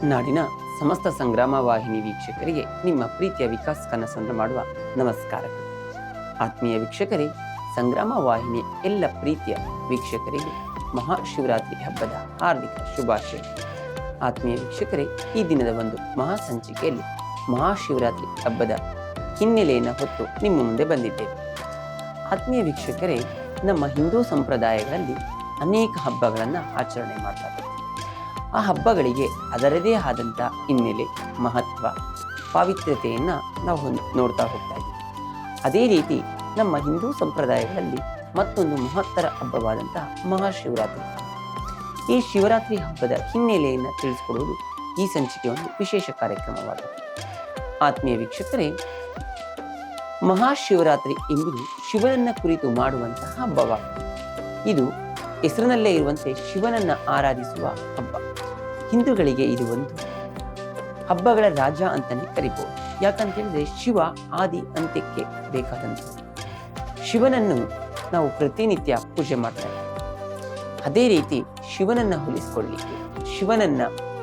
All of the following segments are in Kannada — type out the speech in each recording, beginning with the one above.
ನಾಡಿನ ಸಮಸ್ತ ಸಂಗ್ರಾಮ ವಾಹಿನಿ ವೀಕ್ಷಕರಿಗೆ ನಿಮ್ಮ ಪ್ರೀತಿಯ ವಿಕಾಸ್ ಕನಸನ್ನು ಮಾಡುವ ನಮಸ್ಕಾರಗಳು. ಆತ್ಮೀಯ ವೀಕ್ಷಕರೇ, ಸಂಗ್ರಾಮ ವಾಹಿನಿಯ ಎಲ್ಲ ಪ್ರೀತಿಯ ವೀಕ್ಷಕರಿಗೆ ಮಹಾಶಿವರಾತ್ರಿ ಹಬ್ಬದ ಹಾರ್ದಿಕ ಶುಭಾಶಯ. ಆತ್ಮೀಯ ವೀಕ್ಷಕರೇ, ಈ ದಿನದ ಒಂದು ಮಹಾ ಸಂಚಿಕೆಯಲ್ಲಿ ಮಹಾಶಿವರಾತ್ರಿ ಹಬ್ಬದ ಹಿನ್ನೆಲೆಯನ್ನು ಹೊತ್ತು ನಿಮ್ಮ ಮುಂದೆ ಬಂದಿದ್ದೇವೆ. ಆತ್ಮೀಯ ವೀಕ್ಷಕರೇ, ನಮ್ಮ ಹಿಂದೂ ಸಂಪ್ರದಾಯಗಳಲ್ಲಿ ಅನೇಕ ಹಬ್ಬಗಳನ್ನು ಆಚರಣೆ ಮಾಡ್ತಾರೆ. ಆ ಹಬ್ಬಗಳಿಗೆ ಅದರದೇ ಆದಂಥ ಹಿನ್ನೆಲೆ, ಮಹತ್ವ, ಪಾವಿತ್ರ್ಯತೆಯನ್ನು ನಾವು ನೋಡ್ತಾ ಹೋಗ್ತಾ ಇದ್ದೀವಿ. ಅದೇ ರೀತಿ ನಮ್ಮ ಹಿಂದೂ ಸಂಪ್ರದಾಯಗಳಲ್ಲಿ ಮತ್ತೊಂದು ಮಹತ್ತರ ಹಬ್ಬವಾದಂತಹ ಮಹಾಶಿವರಾತ್ರಿ. ಈ ಶಿವರಾತ್ರಿ ಹಬ್ಬದ ಹಿನ್ನೆಲೆಯನ್ನು ತಿಳಿಸಿಕೊಡುವುದು ಈ ಸಂಚಿಕೆಯ ಒಂದು ವಿಶೇಷ ಕಾರ್ಯಕ್ರಮವಾಗಿದೆ. ಆತ್ಮೀಯ ವೀಕ್ಷಕರೇ, ಮಹಾಶಿವರಾತ್ರಿ ಎಂಬುದು ಶಿವನನ್ನ ಕುರಿತು ಮಾಡುವಂತಹ ಹಬ್ಬವಾಗಿದೆ. ಇದು ಹೆಸರಿನಲ್ಲೇ ಇರುವಂತೆ ಶಿವನನ್ನ ಆರಾಧಿಸುವ ಹಬ್ಬ. ಹಿಂದೂಗಳಿಗೆ ಇದು ಒಂದು ಹಬ್ಬಗಳ ರಾಜ ಅಂತಾನೆ ಕರಿಬಹುದು. ಯಾಕಂತ ಹೇಳಿದ್ರೆ ಶಿವ ಆದಿ ಅಂತ್ಯಕ್ಕೆ ಬೇಕಾದಂಥದ್ದು. ಶಿವನನ್ನು ನಾವು ಪ್ರತಿನಿತ್ಯ ಪೂಜೆ ಮಾಡ್ತೇವೆ. ಅದೇ ರೀತಿ ಶಿವನನ್ನ ಹೋಲಿಸಿಕೊಳ್ಳಲಿಕ್ಕೆ, ಶಿವನನ್ನ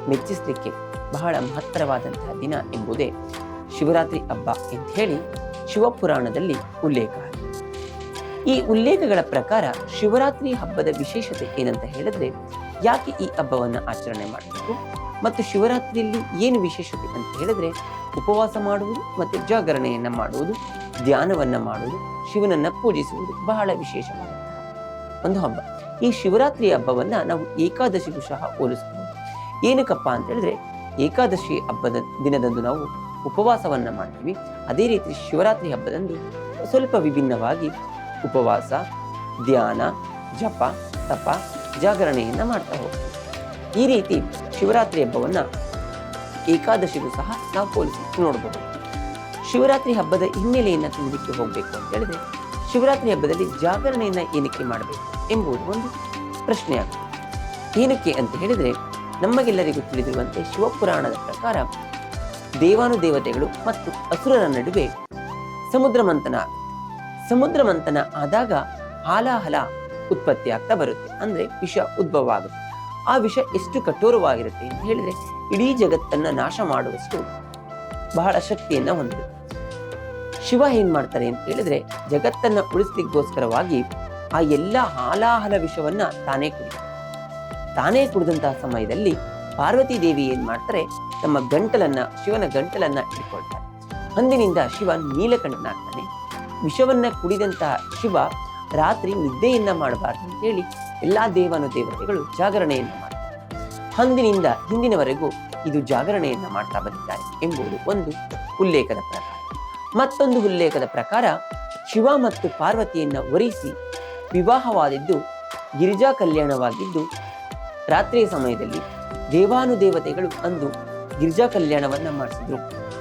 ಮೆಚ್ಚಿಸಲಿಕ್ಕೆ ಬಹಳ ಮಹತ್ತರವಾದಂತಹ ದಿನ ಎಂಬುದೇ ಶಿವರಾತ್ರಿ ಹಬ್ಬ ಅಂತ ಹೇಳಿ ಶಿವಪುರಾಣದಲ್ಲಿ ಉಲ್ಲೇಖ. ಈ ಉಲ್ಲೇಖಗಳ ಪ್ರಕಾರ ಶಿವರಾತ್ರಿ ಹಬ್ಬದ ವಿಶೇಷತೆ ಏನಂತ ಹೇಳಿದ್ರೆ, ಯಾಕೆ ಈ ಹಬ್ಬವನ್ನು ಆಚರಣೆ ಮಾಡಬೇಕು ಮತ್ತು ಶಿವರಾತ್ರಿಯಲ್ಲಿ ಏನು ವಿಶೇಷತೆ ಅಂತ ಹೇಳಿದ್ರೆ, ಉಪವಾಸ ಮಾಡುವುದು ಮತ್ತು ಜಾಗರಣೆಯನ್ನ ಮಾಡುವುದು, ಧ್ಯಾನವನ್ನ ಮಾಡುವುದು, ಶಿವನನ್ನ ಪೂಜಿಸುವುದು ಬಹಳ ವಿಶೇಷವಾದಂತಹ ಒಂದು ಹಬ್ಬ. ಈ ಶಿವರಾತ್ರಿ ಹಬ್ಬವನ್ನ ನಾವು ಏಕಾದಶಿಗೂ ಸಹ ಹೋಲಿಸಬಹುದು. ಏನಕ್ಕಪ್ಪ ಅಂತ ಹೇಳಿದ್ರೆ, ಏಕಾದಶಿ ಹಬ್ಬದ ದಿನದಂದು ನಾವು ಉಪವಾಸವನ್ನ ಮಾಡ್ತೀವಿ. ಅದೇ ರೀತಿ ಶಿವರಾತ್ರಿ ಹಬ್ಬದಂದು ಸ್ವಲ್ಪ ವಿಭಿನ್ನವಾಗಿ ಉಪವಾಸ, ಧ್ಯಾನ, ಜಪ, ತಪ, ಜಾಗರಣೆಯನ್ನ ಮಾಡ್ತಾ ಹೋಗ್ತೀವಿ. ಈ ರೀತಿ ಶಿವರಾತ್ರಿ ಹಬ್ಬವನ್ನ ಏಕಾದಶಿಗೂ ಸಹ ನಾವು ಹೋಲಿಸಿ ನೋಡಬಹುದು. ಶಿವರಾತ್ರಿ ಹಬ್ಬದ ಹಿನ್ನೆಲೆಯನ್ನ ತಿಳಿಲಿಕ್ಕೆ ಹೋಗ್ಬೇಕು ಅಂತ ಹೇಳಿದ್ರೆ, ಶಿವರಾತ್ರಿ ಹಬ್ಬದಲ್ಲಿ ಜಾಗರಣೆಯನ್ನ ಏನಕ್ಕೆ ಮಾಡಬೇಕು ಎಂಬುದು ಒಂದು ಪ್ರಶ್ನೆ ಆಗುತ್ತೆ. ಏನಕ್ಕೆ ಅಂತ ಹೇಳಿದ್ರೆ, ನಮಗೆಲ್ಲರಿಗೂ ತಿಳಿದಿರುವಂತೆ ಶಿವಪುರಾಣದ ಪ್ರಕಾರ ದೇವಾನುದೇವತೆಗಳು ಮತ್ತು ಅಸುರರ ನಡುವೆ ಸಮುದ್ರ ಮಂಥನ ಆದಾಗ ಹಾಲಾಹಲ ಉತ್ಪತ್ತಿ ಆಗ್ತಾ ಬರುತ್ತೆ. ಅಂದ್ರೆ ವಿಷ ಉದ್ಭವ ಆಗುತ್ತೆ. ಆ ವಿಷ ಎಷ್ಟು ಕಠೋರವಾಗಿರುತ್ತೆ ಅಂತ ಹೇಳಿದ್ರೆ, ಇಡೀ ಜಗತ್ತನ್ನ ನಾಶ ಮಾಡುವಷ್ಟು ಬಹಳ ಶಕ್ತಿಯನ್ನ ಹೊಂದಿರುತ್ತೆ. ಶಿವ ಏನ್ ಮಾಡ್ತಾರೆ ಅಂತ ಹೇಳಿದ್ರೆ, ಜಗತ್ತನ್ನ ಉಳಿಸ್ಲಿಕ್ಕೋಸ್ಕರವಾಗಿ ಆ ಎಲ್ಲ ಹಾಲಾಹಲ ವಿಷವನ್ನ ತಾನೇ ಕುಡಿದಂತಹ ಸಮಯದಲ್ಲಿ ಪಾರ್ವತಿ ದೇವಿ ಏನ್ ಮಾಡ್ತಾರೆ, ತಮ್ಮ ಶಿವನ ಗಂಟಲನ್ನ ಇಟ್ಕೊಳ್ತಾರೆ. ಅಂದಿನಿಂದ ಶಿವ ನೀಲಕಂಠನಾಗ್ತಾನೆ. ವಿಷವನ್ನ ಕುಡಿದಂತಹ ಶಿವ ರಾತ್ರಿ ನಿದ್ದೆಯನ್ನ ಮಾಡಬಾರ್ದು ಅಂತ ಹೇಳಿ ಎಲ್ಲಾ ದೇವಾನುದೇವತೆಗಳು ಜಾಗರಣೆಯನ್ನ ಮಾಡ್ತಾರೆ. ಅಂದಿನಿಂದ ಹಿಂದಿನವರೆಗೂ ಇದು ಜಾಗರಣೆಯನ್ನ ಮಾಡ್ತಾ ಬಂದಿದ್ದಾರೆ ಎಂಬುದು ಒಂದು ಉಲ್ಲೇಖದ ಪ್ರಕಾರ. ಮತ್ತೊಂದು ಉಲ್ಲೇಖದ ಪ್ರಕಾರ, ಶಿವ ಮತ್ತು ಪಾರ್ವತಿಯನ್ನ ವರಿಸಿ ವಿವಾಹವಾದಿದ್ದು ಗಿರಿಜಾ ಕಲ್ಯಾಣವಾಗಿದ್ದು, ರಾತ್ರಿಯ ಸಮಯದಲ್ಲಿ ದೇವಾನುದೇವತೆಗಳು ಅಂದು ಗಿರಿಜಾ ಕಲ್ಯಾಣವನ್ನ ಮಾಡಿಸಿದ್ರು.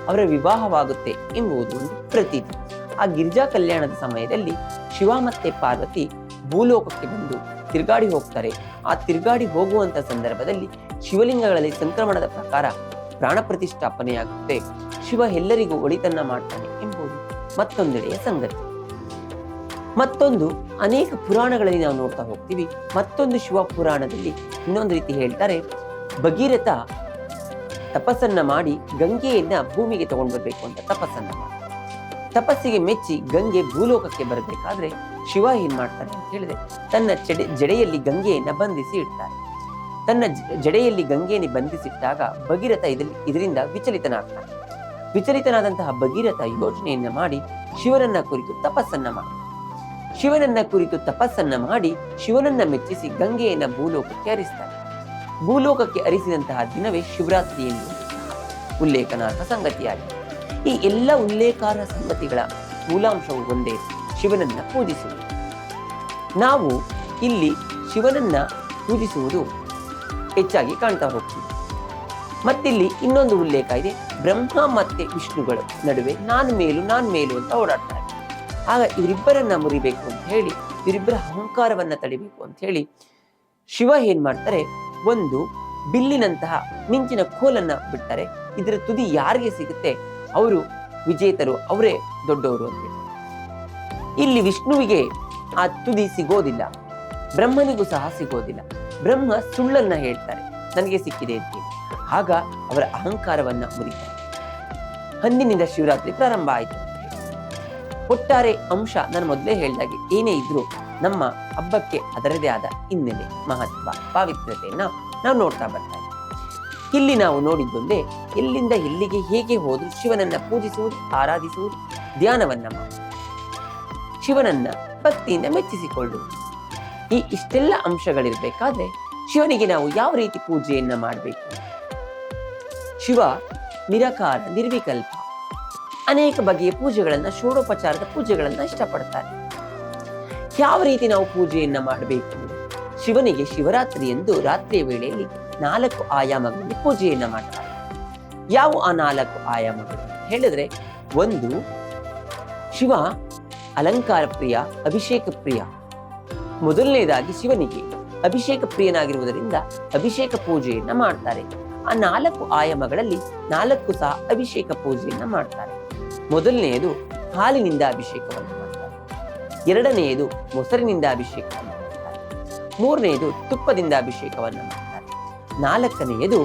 ಅವರ ವಿವಾಹವಾಗುತ್ತೆ ಎಂಬುದು ಒಂದು ಪ್ರತೀತಿ. ಆ ಗಿರಿಜಾ ಕಲ್ಯಾಣದ ಸಮಯದಲ್ಲಿ ಶಿವ ಮತ್ತೆ ಪಾರ್ವತಿ ಭೂಲೋಕಕ್ಕೆ ಬಂದು ತಿರುಗಾಡಿ ಹೋಗ್ತಾರೆ. ಆ ತಿರುಗಾಡಿ ಹೋಗುವಂತ ಸಂದರ್ಭದಲ್ಲಿ ಶಿವಲಿಂಗಗಳಲ್ಲಿ ಸಂಕ್ರಮಣದ ಪ್ರಕಾರ ಪ್ರಾಣ ಪ್ರತಿಷ್ಠಾಪನೆಯಾಗುತ್ತೆ. ಶಿವ ಎಲ್ಲರಿಗೂ ಒಳಿತನ್ನ ಮಾಡ್ತಾನೆ ಎಂಬುದು ಮತ್ತೊಂದೆಡೆಯ ಸಂಗತಿ. ಮತ್ತೊಂದು, ಅನೇಕ ಪುರಾಣಗಳಲ್ಲಿ ನಾವು ನೋಡ್ತಾ ಹೋಗ್ತೀವಿ. ಮತ್ತೊಂದು ಶಿವ ಪುರಾಣದಲ್ಲಿ ಇನ್ನೊಂದು ರೀತಿ ಹೇಳ್ತಾರೆ, ಭಗೀರಥ ತಪಸ್ಸನ್ನ ಮಾಡಿ ಗಂಗೆಯನ್ನ ಭೂಮಿಗೆ ತಗೊಂಡು ಬರ್ಬೇಕು ಅಂತ ತಪಸ್ಸನ್ನ ಮಾಡಿ, ತಪಸ್ಸಿಗೆ ಮೆಚ್ಚಿ ಗಂಗೆ ಭೂಲೋಕಕ್ಕೆ ಬರಬೇಕಾದ್ರೆ ಶಿವ ಏನ್ ಮಾಡ್ತಾನೆ ಅಂತ ಹೇಳಿದ್ರೆ, ತನ್ನ ಜಡೆಯಲ್ಲಿ ಗಂಗೆಯನ್ನ ಬಂಧಿಸಿ ಇಡ್ತಾರೆ. ತನ್ನ ಜಡೆಯಲ್ಲಿ ಗಂಗೆಯನ್ನು ಬಂಧಿಸಿಟ್ಟಾಗ ಭಗೀರಥ ಇದರಿಂದ ವಿಚಲಿತನಾದಂತಹ ಭಗೀರಥ ಯೋಚನೆಯನ್ನ ಮಾಡಿ ಶಿವನನ್ನ ಕುರಿತು ತಪಸ್ಸನ್ನ ಮಾಡಿ ಶಿವನನ್ನ ಮೆಚ್ಚಿಸಿ ಗಂಗೆಯನ್ನ ಭೂಲೋಕಕ್ಕೆ ಹರಿಸ್ತಾರೆ. ಭೂಲೋಕಕ್ಕೆ ಹರಿಸಿದಂತಹ ದಿನವೇ ಶಿವರಾತ್ರಿ ಎಂದು ಉಲ್ಲೇಖನಾರ್ಹ ಸಂಗತಿಯಾಗಿದೆ. ಈ ಎಲ್ಲ ಉಲ್ಲೇಖಾರ್ಹ ಸಂಗತಿಗಳ ಮೂಲಾಂಶವು ಒಂದೇ, ಶಿವನನ್ನ ಪೂಜಿಸುವುದು. ನಾವು ಇಲ್ಲಿ ಶಿವನನ್ನ ಪೂಜಿಸುವುದು ಹೆಚ್ಚಾಗಿ ಕಾಣ್ತಾ ಹೋಗ್ತೀವಿ. ಮತ್ತಿಲ್ಲಿ ಇನ್ನೊಂದು ಉಲ್ಲೇಖ ಇದೆ, ಬ್ರಹ್ಮ ಮತ್ತೆ ವಿಷ್ಣುಗಳ ನಡುವೆ ನಾನು ಮೇಲು ಅಂತ ಓಡಾಡ್ತಾರೆ. ಆಗ ಇವರಿಬ್ಬರನ್ನ ಮುರಿಬೇಕು ಅಂತ ಹೇಳಿ, ಇವರಿಬ್ಬರ ಅಹಂಕಾರವನ್ನ ತಡಿಬೇಕು ಅಂತ ಹೇಳಿ ಶಿವ ಏನ್ ಮಾಡ್ತಾರೆ, ಒಂದು ಬಿಲ್ಲಿನಂತಹ ಮಿಂಚಿನ ಕೋಲನ್ನ ಬಿಡ್ತಾರೆ. ಇದರ ತುದಿ ಯಾರಿಗೆ ಸಿಗುತ್ತೆ ಅವರು ವಿಜೇತರು, ಅವರೇ ದೊಡ್ಡವರು ಅಂತ ಹೇಳಿ. ಇಲ್ಲಿ ವಿಷ್ಣುವಿಗೆ ಆ ತುದಿ ಸಿಗೋದಿಲ್ಲ, ಬ್ರಹ್ಮನಿಗೂ ಸಹ ಸಿಗೋದಿಲ್ಲ. ಬ್ರಹ್ಮ ಸುಳ್ಳನ್ನ ಹೇಳ್ತಾರೆ, ನನಗೆ ಸಿಕ್ಕಿದೆ ಅಂತ. ಆಗ ಅವರ ಅಹಂಕಾರವನ್ನ ಮುರಿತಾರೆ. ಅಂದಿನಿಂದ ಶಿವರಾತ್ರಿ ಪ್ರಾರಂಭ ಆಯಿತು. ಒಟ್ಟಾರೆ ಅಂಶ ನಾನು ಮೊದಲೇ ಹೇಳಿದಾಗೆ ಏನೇ ಇದ್ರೂ ನಮ್ಮ ಹಬ್ಬಕ್ಕೆ ಅದರದೇ ಆದ ಹಿನ್ನೆಲೆ, ಮಹತ್ವ, ಪಾವಿತ್ರ್ಯತೆಯನ್ನ ನಾವು ನೋಡ್ತಾ ಬರ್ತಾ ಇದ್ದೀವಿ. ಇಲ್ಲಿ ನಾವು ನೋಡಿದ್ದೊಂದೇ, ಎಲ್ಲಿಂದ ಎಲ್ಲಿಗೆ ಹೇಗೆ ಹೋದ್ರು ಶಿವನನ್ನ ಪೂಜಿಸುವುದು, ಆರಾಧಿಸುವುದು, ಧ್ಯಾನವನ್ನ ಮಾಡುವುದು, ಶಿವನನ್ನ ಭಕ್ತಿಯಿಂದ ಮೆಚ್ಚಿಸಿಕೊಳ್ಳುವುದು. ಈ ಇಷ್ಟೆಲ್ಲ ಅಂಶಗಳಿರ್ಬೇಕಾದ್ರೆ ಶಿವನಿಗೆ ನಾವು ಯಾವ ರೀತಿ ಪೂಜೆಯನ್ನ ಮಾಡಬೇಕು? ಶಿವ ನಿರಾಕಾರ, ನಿರ್ವಿಕಲ್ಪ, ಅನೇಕ ಬಗೆಯ ಪೂಜೆಗಳನ್ನ, ಷೋಡೋಪಚಾರದ ಪೂಜೆಗಳನ್ನ ಇಷ್ಟಪಡ್ತಾರೆ. ಯಾವ ರೀತಿ ನಾವು ಪೂಜೆಯನ್ನ ಮಾಡಬೇಕು? ಶಿವನಿಗೆ ಶಿವರಾತ್ರಿ ಎಂದು ರಾತ್ರಿಯ ವೇಳೆಯಲ್ಲಿ 4 ಆಯಾಮಗಳಲ್ಲಿ ಪೂಜೆಯನ್ನ ಮಾಡ್ತಾರೆ. ಯಾವ ಆ 4 ಆಯಾಮಗಳು ಹೇಳಿದ್ರೆ, ಒಂದು, ಶಿವ ಅಲಂಕಾರ ಪ್ರಿಯ, ಅಭಿಷೇಕ ಪ್ರಿಯ. ಮೊದಲನೇದಾಗಿ ಶಿವನಿಗೆ ಅಭಿಷೇಕ ಪ್ರಿಯನಾಗಿರುವುದರಿಂದ ಅಭಿಷೇಕ ಪೂಜೆಯನ್ನ ಮಾಡ್ತಾರೆ. ಆ 4 ಆಯಾಮಗಳಲ್ಲಿ 4 ಸಹ ಅಭಿಷೇಕ ಪೂಜೆಯನ್ನ ಮಾಡ್ತಾರೆ. ಮೊದಲನೆಯದು ಹಾಲಿನಿಂದ ಅಭಿಷೇಕವನ್ನು ಮಾಡ್ತಾರೆ. ಎರಡನೆಯದು ಮೊಸರಿನಿಂದ ಅಭಿಷೇಕವನ್ನು ಮಾಡ್ತಾರೆ. ಮೂರನೆಯದು ತುಪ್ಪದಿಂದ ಅಭಿಷೇಕವನ್ನು ಮಾಡ್ತಾರೆ. 4ನೆಯದು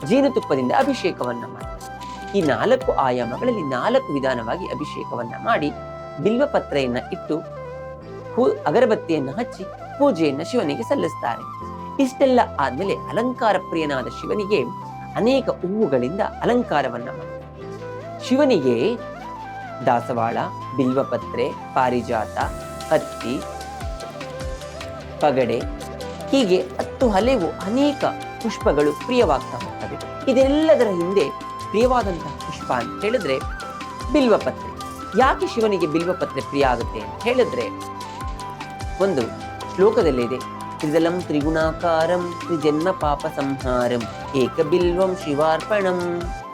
ಜೇನುತುಪ್ಪದಿಂದ ಅಭಿಷೇಕವನ್ನ ಮಾಡ್ತಾರೆ. ಈ 4 ಆಯಾಮಗಳಲ್ಲಿ 4 ವಿಧಾನವಾಗಿ ಅಭಿಷೇಕವನ್ನ ಮಾಡಿ ಬಿಲ್ವಪತ್ರೆಯನ್ನ ಇಟ್ಟು ಅಗರಬತ್ತಿಯನ್ನು ಹಚ್ಚಿ ಪೂಜೆಯನ್ನ ಶಿವನಿಗೆ ಸಲ್ಲಿಸ್ತಾರೆ. ಇಷ್ಟೆಲ್ಲ ಆದ್ಮೇಲೆ ಅಲಂಕಾರ ಪ್ರಿಯನಾದ ಶಿವನಿಗೆ ಅನೇಕ ಹೂವುಗಳಿಂದ ಅಲಂಕಾರವನ್ನ ಮಾಡ್ತಾರೆ. ಶಿವನಿಗೆ ದಾಸವಾಳ, ಬಿಲ್ವಪತ್ರೆ, ಪಾರಿಜಾತ, ಹತ್ತಿ, ಪಗಡೆ, ಹೀಗೆ 10 ಹಲವು ಅನೇಕ ಪುಷ್ಪಗಳು ಪ್ರಿಯವಾಗ್ತಾ ಹೋಗ್ತವೆ. ಇದೆಲ್ಲದರ ಹಿಂದೆ ಪ್ರಿಯವಾದಂತಹ ಪುಷ್ಪ ಅಂತ ಹೇಳಿದ್ರೆ ಬಿಲ್ವಪತ್ರೆ. ಯಾಕೆ ಶಿವನಿಗೆ ಬಿಲ್ವಪತ್ರೆ ಪ್ರಿಯ ಆಗುತ್ತೆ ಅಂತ ಹೇಳಿದ್ರೆ, ಒಂದು ಶ್ಲೋಕದಲ್ಲಿದೆ, ತ್ರಿದಲಂ ತ್ರಿಗುಣಾಕಾರಂ ತ್ರಿಜನ್ಮ ಪಾಪ ಸಂಹಾರಂ ಏಕ ಬಿಲ್ವಂ ಶಿವಾರ್ಪಣಂ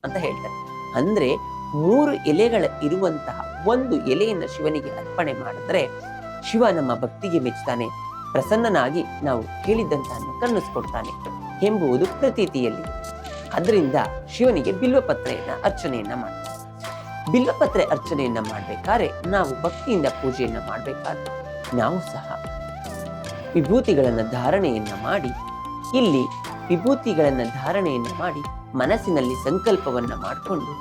ಅಂತ ಹೇಳ್ತಾರೆ. ಅಂದ್ರೆ 3 ಎಲೆಗಳ ಇರುವಂತಹ ಒಂದು ಎಲೆಯನ್ನು ಶಿವನಿಗೆ ಅರ್ಪಣೆ ಮಾಡಿದ್ರೆ ಶಿವ ನಮ್ಮ ಭಕ್ತಿಗೆ ಮೆಚ್ಚುತ್ತಾನೆ, ಪ್ರಸನ್ನನಾಗಿ ನಾವು ಹೇಳಿದ್ದಂತಹ ಕರುಣಿಸ್ಕೊಡ್ತಾನೆ ಎಂಬುದು ಪ್ರತೀತಿಯಲ್ಲಿ. ಅದರಿಂದ ಶಿವನಿಗೆ ಬಿಲ್ವಪತ್ರೆಯನ್ನ ಅರ್ಚನೆಯನ್ನ ಮಾಡ್ತಾರೆ. ಬಿಲ್ವಪತ್ರೆ ಅರ್ಚನೆಯನ್ನ ಮಾಡ್ಬೇಕಾದ್ರೆ, ನಾವು ಭಕ್ತಿಯಿಂದ ಪೂಜೆಯನ್ನ ಮಾಡ್ಬೇಕಾದ್ರೆ ನಾವು ಸಹ ವಿಭೂತಿಗಳನ್ನ ಧಾರಣೆಯನ್ನ ಮಾಡಿ, ಇಲ್ಲಿ ವಿಭೂತಿಗಳನ್ನ ಧಾರಣೆಯನ್ನ ಮಾಡಿ ಮನಸ್ಸಿನಲ್ಲಿ ಸಂಕಲ್ಪವನ್ನ ಮಾಡಿಕೊಂಡು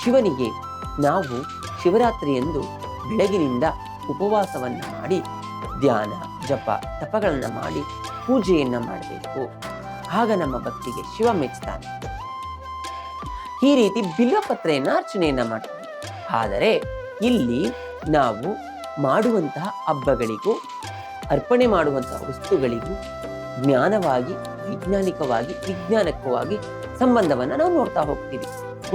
ಶಿವನಿಗೆ ನಾವು ಶಿವರಾತ್ರಿಯಂದು ಬೆಳಗಿನಿಂದ ಉಪವಾಸವನ್ನ ಮಾಡಿ ಧ್ಯಾನ, ಜಪ, ತಪಗಳನ್ನ ಮಾಡಿ ಪೂಜೆಯನ್ನ ಮಾಡಬೇಕು. ಆಗ ನಮ್ಮ ಭಕ್ತಿಗೆ ಶಿವ ಮೆಚ್ಚುತ್ತಾನೆ. ಈ ರೀತಿ ಬಿಲ್ವಪತ್ರೆಯನ್ನ ಅರ್ಚನೆಯನ್ನ ಮಾಡ್ತೀವಿ. ಆದರೆ ಇಲ್ಲಿ ನಾವು ಮಾಡುವಂತಹ ಹಬ್ಬಗಳಿಗೂ ಅರ್ಪಣೆ ಮಾಡುವಂತಹ ವಸ್ತುಗಳಿಗೂ ಜ್ಞಾನವಾಗಿ, ವೈಜ್ಞಾನಿಕವಾಗಿ, ವಿಜ್ಞಾನಕವಾಗಿ ಸಂಬಂಧವನ್ನು ನಾವು ನೋಡ್ತಾ ಹೋಗ್ತೀವಿ.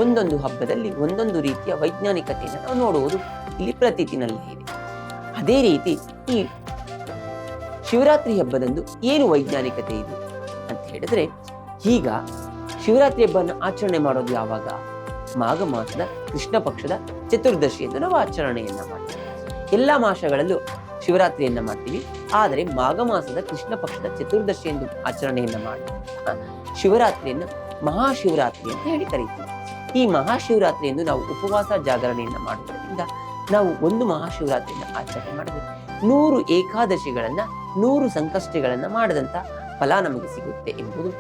ಒಂದೊಂದು ಹಬ್ಬದಲ್ಲಿ ಒಂದೊಂದು ರೀತಿಯ ವೈಜ್ಞಾನಿಕತೆಯನ್ನು ನಾವು ನೋಡುವುದು ಇಲ್ಲಿ ಪ್ರತೀತಿನಲ್ಲಿ ಇದೆ. ಅದೇ ರೀತಿ ಈ ಶಿವರಾತ್ರಿ ಹಬ್ಬದಂದು ಏನು ವೈಜ್ಞಾನಿಕತೆ ಇದೆ ಅಂತ ಹೇಳಿದ್ರೆ, ಈಗ ಶಿವರಾತ್ರಿ ಹಬ್ಬವನ್ನು ಆಚರಣೆ ಮಾಡೋದು ಯಾವಾಗ? ಮಾಘ ಮಾಸದ ಕೃಷ್ಣ ಪಕ್ಷದ ಚತುರ್ದಶಿ ಎಂದು ನಾವು ಆಚರಣೆಯನ್ನ ಮಾಡ್ತೀವಿ. ಎಲ್ಲ ಮಾಸಗಳಲ್ಲೂ ಶಿವರಾತ್ರಿಯನ್ನ ಮಾಡ್ತೀವಿ. ಆದರೆ ಮಾಘ ಮಾಸದ ಕೃಷ್ಣ ಪಕ್ಷದ ಚತುರ್ದಶಿ ಎಂದು ಆಚರಣೆಯನ್ನ ಮಾಡಿ ಶಿವರಾತ್ರಿಯನ್ನು ಮಹಾಶಿವರಾತ್ರಿ ಅಂತ ಹೇಳಿ ಕರೀತೀವಿ. ಈ ಮಹಾಶಿವರಾತ್ರಿಯನ್ನು ನಾವು ಉಪವಾಸ ಜಾಗರಣೆಯನ್ನ ಮಾಡುವುದರಿಂದ ನಾವು ಒಂದು ಮಹಾಶಿವರಾತ್ರಿಯನ್ನು ಆಚರಣೆ ಮಾಡಿದ್ರೆ 100 ಏಕಾದಶಿಗಳನ್ನ, 100 ಸಂಕಷ್ಟಗಳನ್ನ ಮಾಡದಂತ ಫಲ ನಮಗೆ ಸಿಗುತ್ತೆ ಎಂಬುದು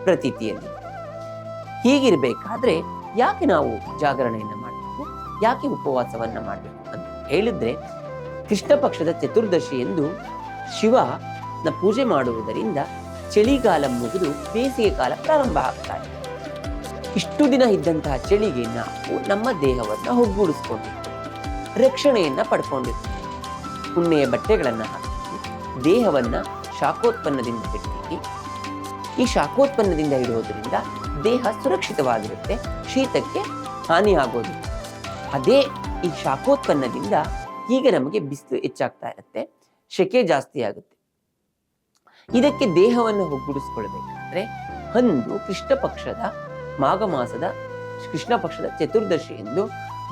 ಪ್ರತೀತಿಯಲ್ಲಿ. ಹೀಗಿರ್ಬೇಕಾದ್ರೆ ಯಾಕೆ ನಾವು ಜಾಗರಣೆಯನ್ನ ಮಾಡಬೇಕು, ಯಾಕೆ ಉಪವಾಸವನ್ನ ಮಾಡಬೇಕು ಅಂತ ಹೇಳಿದ್ರೆ, ಕೃಷ್ಣ ಪಕ್ಷದ ಚತುರ್ದಶಿ ಎಂದು ಶಿವನ ಪೂಜೆ ಮಾಡುವುದರಿಂದ ಚಳಿಗಾಲ ಮುಗಿದು ಬೇಸಿಗೆ ಕಾಲ ಪ್ರಾರಂಭ ಆಗ್ತಾ ಇದೆ. ಇಷ್ಟು ದಿನ ಇದ್ದಂತಹ ಚಳಿಗೆ ನಾವು ನಮ್ಮ ದೇಹವನ್ನ ಒಗ್ಗೂಡಿಸ್ಕೊಂಡಿರ್ತೀವಿ, ರಕ್ಷಣೆಯನ್ನ ಪಡ್ಕೊಂಡಿರ್ತೀವಿ. ಉಣ್ಣೆಯ ಬಟ್ಟೆಗಳನ್ನ ಹಾಕಿ ದೇಹವನ್ನ ಶಾಖೋತ್ಪನ್ನದಿಂದ ಇಡ್ತೀವಿ. ಈ ಶಾಖೋತ್ಪನ್ನದಿಂದ ಇಡುವುದರಿಂದ ದೇಹ ಸುರಕ್ಷಿತವಾಗಿರುತ್ತೆ, ಶೀತಕ್ಕೆ ಹಾನಿಯಾಗೋದು. ಅದೇ ಈ ಶಾಖೋತ್ಪನ್ನದಿಂದ ಈಗ ನಮಗೆ ಬಿಸಿಲು ಹೆಚ್ಚಾಗ್ತಾ ಇರುತ್ತೆ, ಶೆಕೆ ಜಾಸ್ತಿ ಆಗುತ್ತೆ. ಇದಕ್ಕೆ ದೇಹವನ್ನು ಒಗ್ಗೂಡಿಸ್ಕೊಳ್ಬೇಕಾದ್ರೆ ಅಂದು ಕೃಷ್ಣ ಪಕ್ಷದ ಮಾಘ ಮಾಸದ ಕೃಷ್ಣ ಪಕ್ಷದ ಚತುರ್ದಶಿ ಎಂದು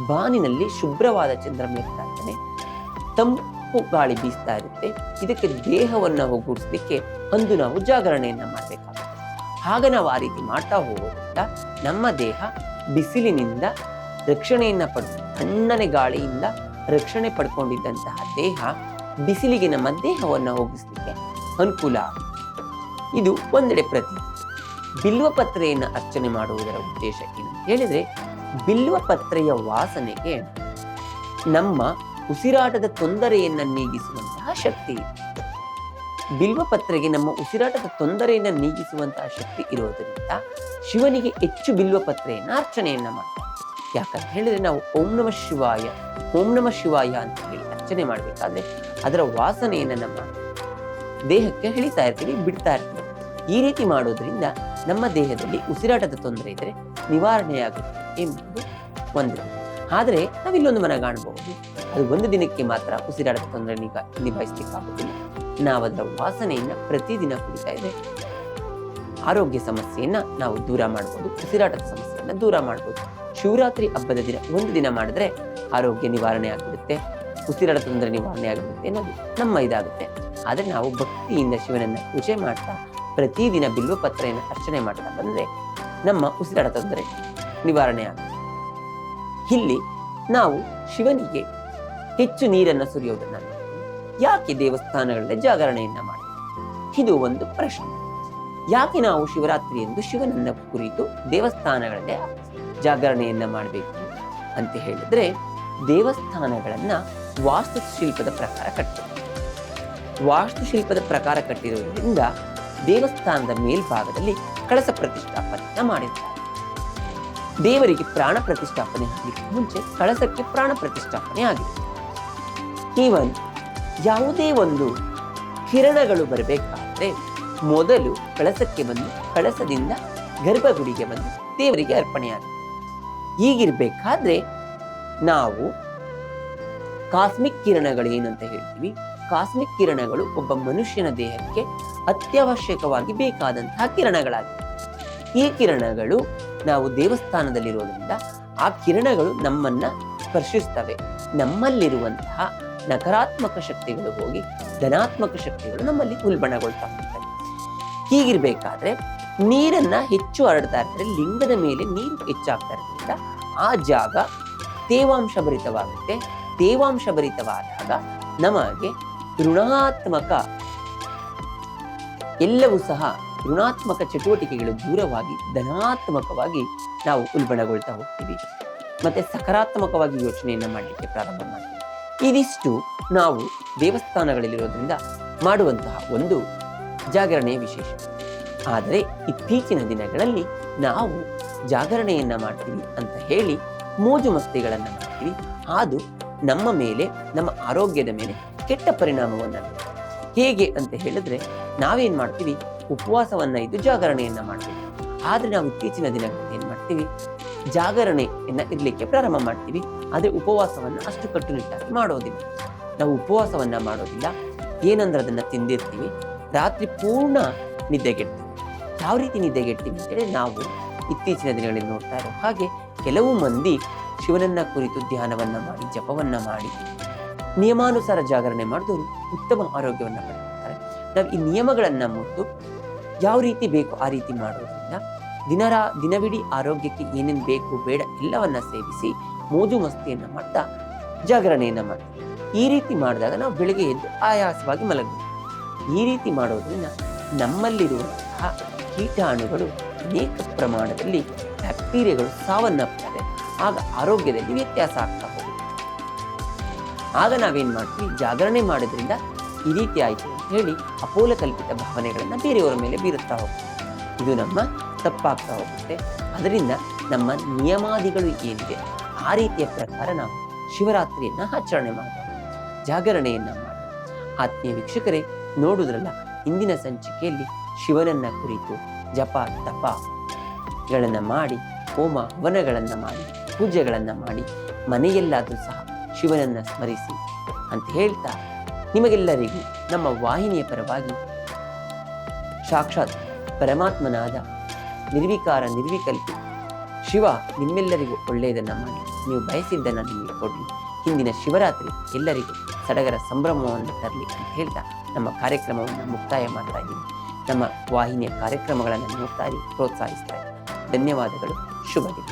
ಬಾನಿನಲ್ಲಿ ಶುಭ್ರವಾದ ಚಂದ್ರಮ ಇರ್ತಾ ಇದ್ದಾನೆ, ತಂಪು ಗಾಳಿ ಬೀಸ್ತಾ ಇರುತ್ತೆ. ಇದಕ್ಕೆ ದೇಹವನ್ನು ಒಗ್ಗೂಡಿಸ್ಲಿಕ್ಕೆ ಅಂದು ನಾವು ಜಾಗರಣೆಯನ್ನ ಮಾಡಬೇಕಾಗುತ್ತೆ. ಆಗ ನಾವು ಆ ರೀತಿ ಮಾಡ್ತಾ ಹೋಗೋದ್ರಿಂದ ನಮ್ಮ ದೇಹ ಬಿಸಿಲಿನಿಂದ ರಕ್ಷಣೆಯನ್ನ ತಣ್ಣನೆ ಗಾಳಿಯಿಂದ ರಕ್ಷಣೆ ಪಡ್ಕೊಂಡಿದ್ದಂತಹ ದೇಹ ಬಿಸಿಲಿಗೆ ನಮ್ಮ ದೇಹವನ್ನು ಹೋಗಿಸ್ಲಿಕ್ಕೆ ಅನುಕೂಲ ಆಗುತ್ತೆ. ಇದು ಒಂದೆಡೆ ಪ್ರತೀತಿ. ಬಿಲ್ವ ಪತ್ರೆಯನ್ನು ಅರ್ಚನೆ ಮಾಡುವುದರ ಉದ್ದೇಶ ಏನು ಹೇಳಿದ್ರೆ, ಬಿಲ್ವ ಪತ್ರೆಯ ವಾಸನೆಗೆ ನಮ್ಮ ಉಸಿರಾಟದ ತೊಂದರೆಯನ್ನು ನೀಗಿಸುವಂತಹ ಶಕ್ತಿ ಇದೆ. ಬಿಲ್ವ ಪತ್ರೆಗೆ ನಮ್ಮ ಉಸಿರಾಟದ ತೊಂದರೆಯನ್ನು ನೀಗಿಸುವಂತಹ ಶಕ್ತಿ ಇರೋದರಿಂದ ಶಿವನಿಗೆ ಹೆಚ್ಚು ಬಿಲ್ವ ಪತ್ರೆಯನ್ನು ಅರ್ಚನೆಯನ್ನ ಮಾಡ್ತಾರೆ. ಯಾಕಂತ ಹೇಳಿದ್ರೆ, ನಾವು ಓಂ ನಮಃ ಶಿವಾಯ, ಓಂ ನಮಃ ಶಿವಾಯ ಅಂತ ಹೇಳಿ ಅರ್ಚನೆ ಮಾಡಬೇಕಾದ್ರೆ ಅದರ ವಾಸನೆಯನ್ನು ನಮ್ಮ ದೇಹಕ್ಕೆ ಎಳಿತಾ ಇರ್ತೀವಿ, ಬಿಡ್ತಾ ಇರ್ತೀವಿ. ಈ ರೀತಿ ಮಾಡೋದ್ರಿಂದ ನಮ್ಮ ದೇಹದಲ್ಲಿ ಉಸಿರಾಟದ ತೊಂದರೆ ಇದ್ರೆ ನಿವಾರಣೆಯಾಗುತ್ತೆ ಎಂಬುದು ಒಂದು. ಆದರೆ ನಾವಿಲ್ಲೊಂದು ಮನ ಕಾಣಬಹುದು, ಅದು ಒಂದು ದಿನಕ್ಕೆ ಮಾತ್ರ ಉಸಿರಾಟದ ತೊಂದರೆ ನಿಭಾಯಿಸಲಿಕ್ಕಾಗುವುದಿಲ್ಲ. ನಾವು ಅದರ ವಾಸನೆಯನ್ನ ಪ್ರತಿದಿನ ಕುಡಿತಾ ಇದ್ರೆ ಆರೋಗ್ಯ ಸಮಸ್ಯೆಯನ್ನ ನಾವು ದೂರ ಮಾಡಬಹುದು, ಉಸಿರಾಟದ ಸಮಸ್ಯೆಯನ್ನ ದೂರ ಮಾಡಬಹುದು. ಶಿವರಾತ್ರಿ ಹಬ್ಬದ ದಿನ ಒಂದು ದಿನ ಮಾಡಿದ್ರೆ ಆರೋಗ್ಯ ನಿವಾರಣೆ ಆಗಿಬಿಡುತ್ತೆ, ಉಸಿರಾಟದ ತೊಂದರೆ ನಿವಾರಣೆ ಆಗಿಬಿಡುತ್ತೆ ಅನ್ನೋದು ನಮ್ಮ ಇದಾಗುತ್ತೆ. ಆದರೆ ನಾವು ಭಕ್ತಿಯಿಂದ ಶಿವನನ್ನ ಪೂಜೆ ಮಾಡ್ತಾ ಪ್ರತಿದಿನ ಬಿಲ್ವ ಪತ್ರೆಯನ್ನು ಅರ್ಚನೆ ಮಾಡ್ತಾ ಬಂದ್ರೆ ನಮ್ಮ ಉಸಿರಾಟದ ತೊಂದರೆ ನಿವಾರಣೆ ಆಗುತ್ತೆ. ಇಲ್ಲಿ ನಾವು ಶಿವನಿಗೆ ಹೆಚ್ಚು ನೀರನ್ನು ಸುರಿಯೋದನ್ನ ಯಾಕೆ ದೇವಸ್ಥಾನಗಳಲ್ಲಿ ಜಾಗರಣೆಯನ್ನ ಮಾಡ್ತೀವಿ? ಇದು ಒಂದು ಪ್ರಶ್ನೆ. ಯಾಕೆ ನಾವು ಶಿವರಾತ್ರಿ ಎಂದು ಶಿವನನ್ನ ಕುರಿತು ದೇವಸ್ಥಾನಗಳಲ್ಲಿ ಜಾಗರಣೆಯನ್ನ ಮಾಡಬೇಕು ಅಂತ ಹೇಳಿದ್ರೆ, ದೇವಸ್ಥಾನಗಳನ್ನ ವಾಸ್ತುಶಿಲ್ಪದ ಪ್ರಕಾರ ಕಟ್ಟಿದ್ದಾರೆ. ವಾಸ್ತುಶಿಲ್ಪದ ಪ್ರಕಾರ ಕಟ್ಟಿರುವುದರಿಂದ ದೇವಸ್ಥಾನದ ಮೇಲ್ಭಾಗದಲ್ಲಿ ಕಳಸ ಪ್ರತಿಷ್ಠಾಪನೆಯನ್ನ ಮಾಡಿದ್ದಾರೆ. ದೇವರಿಗೆ ಪ್ರಾಣ ಪ್ರತಿಷ್ಠಾಪನೆ ಆಗಲಿಕ್ಕೆ ಮುಂಚೆ ಕಳಸಕ್ಕೆ ಪ್ರಾಣ ಪ್ರತಿಷ್ಠಾಪನೆ ಆಗಿದೆ. ಈವನ್ ಯಾವುದೇ ಒಂದು ಕಿರಣಗಳು ಬರಬೇಕಾದ್ರೆ ಮೊದಲು ಕಳಸಕ್ಕೆ ಬಂದು ಕಳಸದಿಂದ ಗರ್ಭಗುಡಿಗೆ ಬಂದು ದೇವರಿಗೆ ಅರ್ಪಣೆಯಾಗಿದೆ. ಹೀಗಿರ್ಬೇಕಾದ್ರೆ ನಾವು ಕಾಸ್ಮಿಕ್ ಕಿರಣಗಳು ಏನಂತ ಹೇಳ್ತೀವಿ, ಕಾಸ್ಮಿಕ್ ಕಿರಣಗಳು ಒಬ್ಬ ಮನುಷ್ಯನ ದೇಹಕ್ಕೆ ಅತ್ಯವಶ್ಯಕವಾಗಿ ಬೇಕಾದಂತಹ ಕಿರಣಗಳಾಗಿವೆ. ಈ ಕಿರಣಗಳು ನಾವು ದೇವಸ್ಥಾನದಲ್ಲಿರೋದ್ರಿಂದ ಆ ಕಿರಣಗಳು ನಮ್ಮನ್ನ ಸ್ಪರ್ಶಿಸ್ತವೆ. ನಮ್ಮಲ್ಲಿರುವಂತಹ ನಕಾರಾತ್ಮಕ ಶಕ್ತಿಗಳು ಹೋಗಿ ಧನಾತ್ಮಕ ಶಕ್ತಿಗಳು ನಮ್ಮಲ್ಲಿ ಉಲ್ಬಣಗೊಳ್ತಾ ಹೋಗ್ತವೆ. ಹೀಗಿರ್ಬೇಕಾದ್ರೆ ನೀರನ್ನ ಹೆಚ್ಚು ಹರಡ್ತಾ ಇರ್ತಾರೆ, ಲಿಂಗದ ಮೇಲೆ ನೀರು ಹೆಚ್ಚಾಗ್ತಾ ಇರೋದ್ರಿಂದ ಆ ಜಾಗ ತೇವಾಂಶ ಭರಿತವಾಗುತ್ತೆ. ತೇವಾಂಶ ಭರಿತವಾದಾಗ ನಮಗೆ ಋಣಾತ್ಮಕ ಎಲ್ಲವೂ ಸಹ ಋಣಾತ್ಮಕ ಚಟುವಟಿಕೆಗಳು ದೂರವಾಗಿ ಧನಾತ್ಮಕವಾಗಿ ನಾವು ಉಲ್ಬಣಗೊಳ್ತಾ ಹೋಗ್ತೀವಿ. ಮತ್ತೆ ಸಕಾರಾತ್ಮಕವಾಗಿ ಯೋಚನೆಯನ್ನ ಮಾಡಲಿಕ್ಕೆ ಪ್ರಾರಂಭ ಮಾಡ್ತೀವಿ. ಇದಿಷ್ಟು ನಾವು ದೇವಸ್ಥಾನಗಳಲ್ಲಿರೋದ್ರಿಂದ ಮಾಡುವಂತಹ ಒಂದು ಜಾಗರಣೆಯ ವಿಶೇಷ. ಆದರೆ ಇತ್ತೀಚಿನ ದಿನಗಳಲ್ಲಿ ನಾವು ಜಾಗರಣೆಯನ್ನ ಮಾಡ್ತೀವಿ ಅಂತ ಹೇಳಿ ಮೋಜು ಮಸ್ತಿಗಳನ್ನ ಮಾಡ್ತೀವಿ. ಅದು ನಮ್ಮ ಮೇಲೆ, ನಮ್ಮ ಆರೋಗ್ಯದ ಮೇಲೆ ಕೆಟ್ಟ ಪರಿಣಾಮವನ್ನು ಬೀರುತ್ತೆ. ಹೇಗೆ ಅಂತ ಹೇಳಿದ್ರೆ, ನಾವೇನ್ ಮಾಡ್ತೀವಿ, ಉಪವಾಸವನ್ನ ಇದ್ದು ಜಾಗರಣೆಯನ್ನ ಮಾಡ್ತೀವಿ. ಆದ್ರೆ ನಾವು ಇತ್ತೀಚಿನ ದಿನಗಳಲ್ಲಿ ಏನ್ ಮಾಡ್ತೀವಿ, ಜಾಗರಣೆಯನ್ನ ಇರ್ಲಿಕ್ಕೆ ಪ್ರಾರಂಭ ಮಾಡ್ತೀವಿ. ಆದ್ರೆ ಉಪವಾಸವನ್ನ ಅಷ್ಟು ಕಟ್ಟುನಿಟ್ಟಾಗಿ ಮಾಡೋದಿಲ್ಲ. ನಾವು ಉಪವಾಸವನ್ನ ಮಾಡೋದಿಲ್ಲ, ಏನಂದ್ರೆ ಅದನ್ನ ತಿಂದಿರ್ತೀವಿ, ರಾತ್ರಿ ಪೂರ್ಣ ನಿದ್ದೆಗೆಡ್ತೀವಿ. ಯಾವ ರೀತಿ ನಿದ್ದೆಗೆಡ್ತೀವಿ ಅಂತೇಳಿ ನಾವು ಇತ್ತೀಚಿನ ದಿನಗಳಲ್ಲಿ ನೋಡ್ತಾ ಇರೋ ಹಾಗೆ ಕೆಲವು ಮಂದಿ ಶಿವನನ್ನ ಕುರಿತು ಧ್ಯಾನವನ್ನ ಮಾಡಿ, ಜಪವನ್ನ ಮಾಡಿ, ನಿಯಮಾನುಸಾರ ಜಾಗರಣೆ ಮಾಡಿದವರು ಉತ್ತಮ ಆರೋಗ್ಯವನ್ನ ಪಡೆದುಕೊಳ್ತಾರೆ. ನಾವು ಈ ನಿಯಮಗಳನ್ನ ಮುಟ್ಟು ಯಾವ ರೀತಿ ಬೇಕು ಆ ರೀತಿ ಮಾಡೋದ್ರಿಂದ ದಿನವಿಡೀ ಆರೋಗ್ಯಕ್ಕೆ ಏನೇನು ಬೇಕು ಬೇಡ ಎಲ್ಲವನ್ನ ಸೇವಿಸಿ ಮೋಜು ಮಸ್ತಿಯನ್ನ ಮಾಡ್ತಾ ಜಾಗರಣೆಯನ್ನ ಮಾಡ್ತೀವಿ. ಈ ರೀತಿ ಮಾಡಿದಾಗ ನಾವು ಬೆಳಿಗ್ಗೆ ಎದ್ದು ಆಯಾಸವಾಗಿ ಮಲಗಬೇಕು. ಈ ರೀತಿ ಮಾಡೋದ್ರಿಂದ ನಮ್ಮಲ್ಲಿರುವಂತಹ ಕೀಟಾಣುಗಳು ಅನೇಕ ಪ್ರಮಾಣದಲ್ಲಿ ಬ್ಯಾಕ್ಟೀರಿಯಾಗಳು ಸಾವನ್ನಪ್ತವೆ. ಆಗ ಆರೋಗ್ಯದಲ್ಲಿ ವ್ಯತ್ಯಾಸ ಆಗ್ತಾ ಹೋಗುತ್ತೆ. ಆಗ ನಾವೇನ್ ಮಾಡ್ತೀವಿ, ಜಾಗರಣೆ ಮಾಡೋದ್ರಿಂದ ಈ ರೀತಿ ಆಯ್ತು ಅಂತ ಹೇಳಿ ಅಪೋಲ ಕಲ್ಪಿತ ಭಾವನೆಗಳನ್ನ ಬೇರೆಯವರ ಮೇಲೆ ಬೀರುತ್ತಾ ಹೋಗ್ತೀವಿ. ಇದು ನಮ್ಮ ತಪ್ಪಾಗ್ತಾ ಹೋಗುತ್ತೆ. ಅದರಿಂದ ನಮ್ಮ ನಿಯಮಾದಿಗಳು ಏನಿದೆ ಆ ರೀತಿಯ ಪ್ರಕಾರ ನಾವು ಶಿವರಾತ್ರಿಯನ್ನ ಆಚರಣೆ ಮಾಡೋಣ, ಜಾಗರಣೆಯನ್ನ ಮಾಡೋಣ. ಆತ್ಮೀಯ ವೀಕ್ಷಕರೇ, ನೋಡುದ್ರಲ್ಲ, ಇಂದಿನ ಸಂಚಿಕೆಯಲ್ಲಿ ಶಿವನನ್ನ ಕುರಿತು ಜಪ ತಪಗಳನ್ನ ಮಾಡಿ, ಹೋಮ ಹವನಗಳನ್ನ ಮಾಡಿ, ಪೂಜೆಗಳನ್ನ ಮಾಡಿ, ಮನೆಯಲ್ಲಾದ್ರೂ ಸಹ ಶಿವನನ್ನ ಸ್ಮರಿಸಿ ಅಂತ ಹೇಳ್ತಾ, ನಿಮಗೆಲ್ಲರಿಗೂ ನಮ್ಮ ವಾಹಿನಿಯ ಪರವಾಗಿ ಸಾಕ್ಷಾತ್ ಪರಮಾತ್ಮನಾದ ನಿರ್ವಿಕಾರ ನಿರ್ವಿಕಲ್ಪಿ ಶಿವ ನಿಮ್ಮೆಲ್ಲರಿಗೂ ಒಳ್ಳೆಯದನ್ನ ಮಾಡಿ, ನೀವು ಬಯಸಿದ್ದನ್ನ ನಿಮಗೆ ಕೊಡಲಿ. ಹಿಂದಿನ ಶಿವರಾತ್ರಿ ಎಲ್ಲರಿಗೂ ಸಡಗರ ಸಂಭ್ರಮವನ್ನು ತರಲಿ ಅಂತ ಹೇಳ್ತಾ ನಮ್ಮ ಕಾರ್ಯಕ್ರಮವನ್ನು ಮುಕ್ತಾಯ ಮಾಡ್ತಾ ಇದ್ದೀವಿ. ನಮ್ಮ ವಾಹಿನಿಯ ಕಾರ್ಯಕ್ರಮಗಳನ್ನು ನೋಡ್ತಾ ಇರಿ, ಪ್ರೋತ್ಸಾಹಿಸ್ತಾ ಇರಿ. ಧನ್ಯವಾದಗಳು. ಶುಭ ದಿನ.